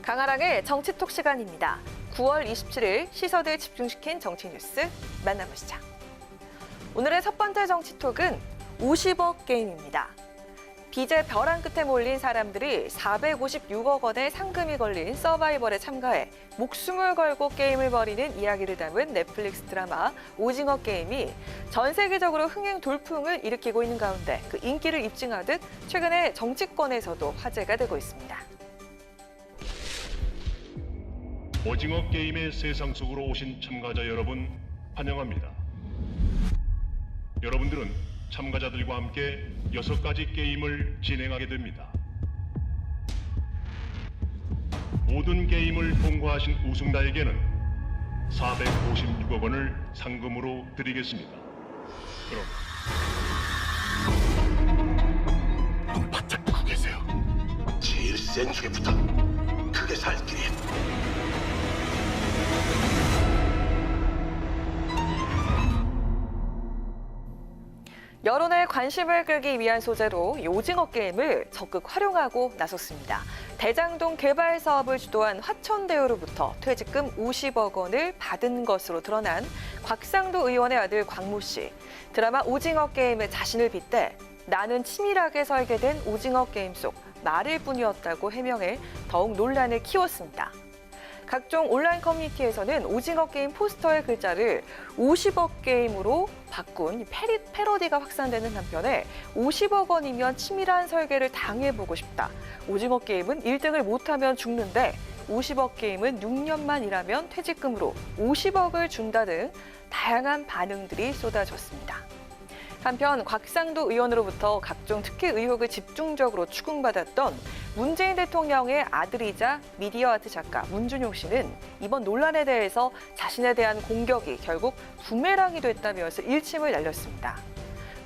강아랑의 정치톡 시간입니다. 9월 27일 시선을 집중시킨 정치 뉴스 만나보시죠. 오늘의 첫 번째 정치톡은 50억 게임입니다. 빚의 벼랑 끝에 몰린 사람들이 456억 원의 상금이 걸린 서바이벌에 참가해 목숨을 걸고 게임을 벌이는 이야기를 담은 넷플릭스 드라마 오징어 게임이 전 세계적으로 흥행 돌풍을 일으키고 있는 가운데 그 인기를 입증하듯 최근에 정치권에서도 화제가 되고 있습니다. 오징어 게임의 세상 속으로 오신 참가자 여러분 환영합니다. 여러분들은 참가자들과 함께 6가지 게임을 진행하게 됩니다. 모든 게임을 통과하신 우승자에게는 456억 원을 상금으로 드리겠습니다. 그럼 눈 바짝 뜨고 계세요. 제일 센 중에부터 크게 살 길이. 여론의 관심을 끌기 위한 소재로 이 오징어 게임을 적극 활용하고 나섰습니다. 대장동 개발 사업을 주도한 화천대유로부터 퇴직금 50억 원을 받은 것으로 드러난 곽상도 의원의 아들 광모 씨. 드라마 오징어 게임에 자신을 빗대 나는 치밀하게 설계된 오징어 게임 속 말일 뿐이었다고 해명해 더욱 논란을 키웠습니다. 각종 온라인 커뮤니티에서는 오징어 게임 포스터의 글자를 50억 게임으로 바꾼 패러디가 확산되는 한편에 50억 원이면 치밀한 설계를 당해보고 싶다. 오징어 게임은 1등을 못하면 죽는데 50억 게임은 6년만 일하면 퇴직금으로 50억을 준다 등 다양한 반응들이 쏟아졌습니다. 한편 곽상도 의원으로부터 각종 특혜 의혹을 집중적으로 추궁받았던 문재인 대통령의 아들이자 미디어 아트 작가 문준용 씨는 이번 논란에 대해서 자신에 대한 공격이 결국 부메랑이 됐다면서 일침을 날렸습니다.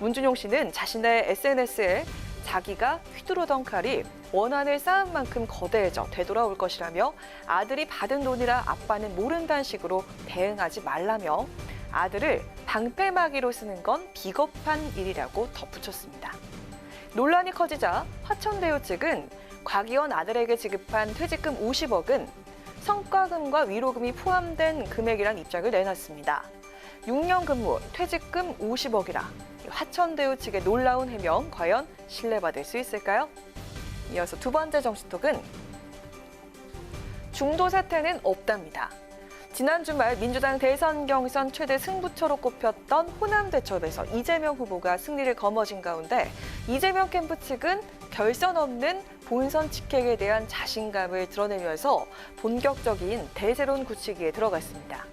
문준용 씨는 자신의 SNS에 자기가 휘두르던 칼이 원한을 쌓은 만큼 거대해져 되돌아올 것이라며 아들이 받은 돈이라 아빠는 모른다는 식으로 대응하지 말라며 아들을 방패막이로 쓰는 건 비겁한 일이라고 덧붙였습니다. 논란이 커지자 화천대유 측은 곽 의원 아들에게 지급한 퇴직금 50억은 성과금과 위로금이 포함된 금액이란 입장을 내놨습니다. 6년 근무, 퇴직금 50억이라 화천대유 측의 놀라운 해명 과연 신뢰받을 수 있을까요? 이어서 두 번째 정치톡은 중도 사태는 없답니다. 지난 주말 민주당 대선 경선 최대 승부처로 꼽혔던 호남대첩에서 이재명 후보가 승리를 거머쥔 가운데 이재명 캠프 측은 결선 없는 본선 직행에 대한 자신감을 드러내면서 본격적인 대세론 굳히기에 들어갔습니다.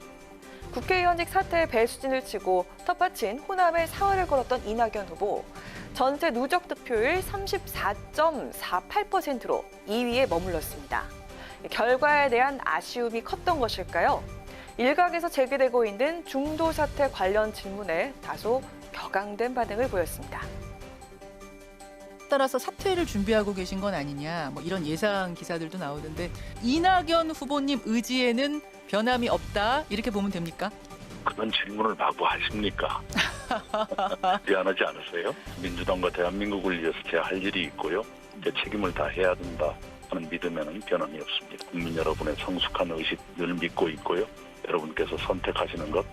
국회의원직 사퇴의 배수진을 치고 텃밭인 호남의 사활을 걸었던 이낙연 후보. 전체 누적 득표율 34.48%로 2위에 머물렀습니다. 결과에 대한 아쉬움이 컸던 것일까요? 일각에서 제기되고 있는 중도 사태 관련 질문에 다소 격앙된 반응을 보였습니다. 따라서 사퇴를 준비하고 계신 건 아니냐, 뭐 이런 예상 기사들도 나오던데 이낙연 후보님 의지에는 변함이 없다 이렇게 보면 됩니까? 그런 질문을 마구 하십니까? 미안하지 않으세요? 민주당과 대한민국을 위해서 제가 할 일이 있고요. 제 책임을 다 해야 된다 하는 믿음에는 변함이 없습니다. 국민 여러분의 성숙한 의식 늘 믿고 있고요. 여러분께서 선택하시는 것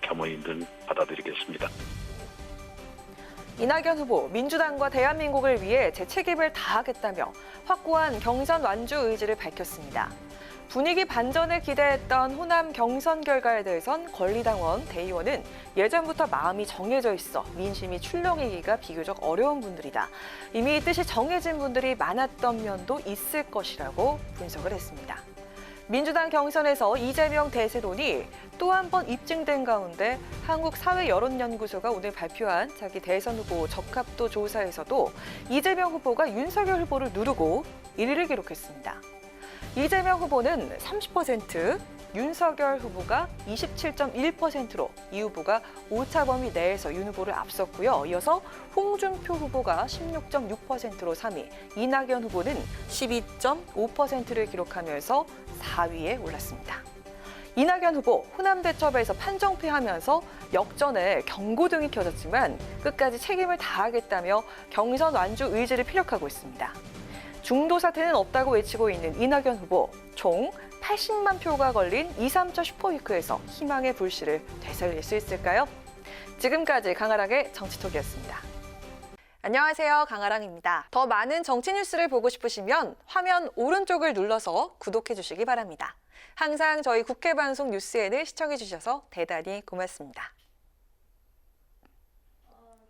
겸허히 늘 받아들이겠습니다. 이낙연 후보, 민주당과 대한민국을 위해 제 책임을 다하겠다며 확고한 경선 완주 의지를 밝혔습니다. 분위기 반전을 기대했던 호남 경선 결과에 대해선 권리당원, 대의원은 예전부터 마음이 정해져 있어 민심이 출렁이기가 비교적 어려운 분들이다. 이미 뜻이 정해진 분들이 많았던 면도 있을 것이라고 분석을 했습니다. 민주당 경선에서 이재명 대세론이 또 한 번 입증된 가운데 한국사회여론연구소가 오늘 발표한 자기 대선 후보 적합도 조사에서도 이재명 후보가 윤석열 후보를 누르고 1위를 기록했습니다. 이재명 후보는 30%, 윤석열 후보가 27.1%로 이 후보가 오차 범위 내에서 윤 후보를 앞섰고요. 이어서 홍준표 후보가 16.6%로 3위, 이낙연 후보는 12.5%를 기록하면서 4위에 올랐습니다. 이낙연 후보 호남대첩에서 판정패하면서 역전에 경고등이 켜졌지만 끝까지 책임을 다하겠다며 경선 완주 의지를 피력하고 있습니다. 중도 사태는 없다고 외치고 있는 이낙연 후보. 총 80만 표가 걸린 2, 3차 슈퍼위크에서 희망의 불씨를 되살릴 수 있을까요? 지금까지 강아랑의 정치톡이었습니다. 안녕하세요. 강아랑입니다. 더 많은 정치 뉴스를 보고 싶으시면 화면 오른쪽을 눌러서 구독해 주시기 바랍니다. 항상 저희 국회 방송 뉴스엔을 시청해 주셔서 대단히 고맙습니다.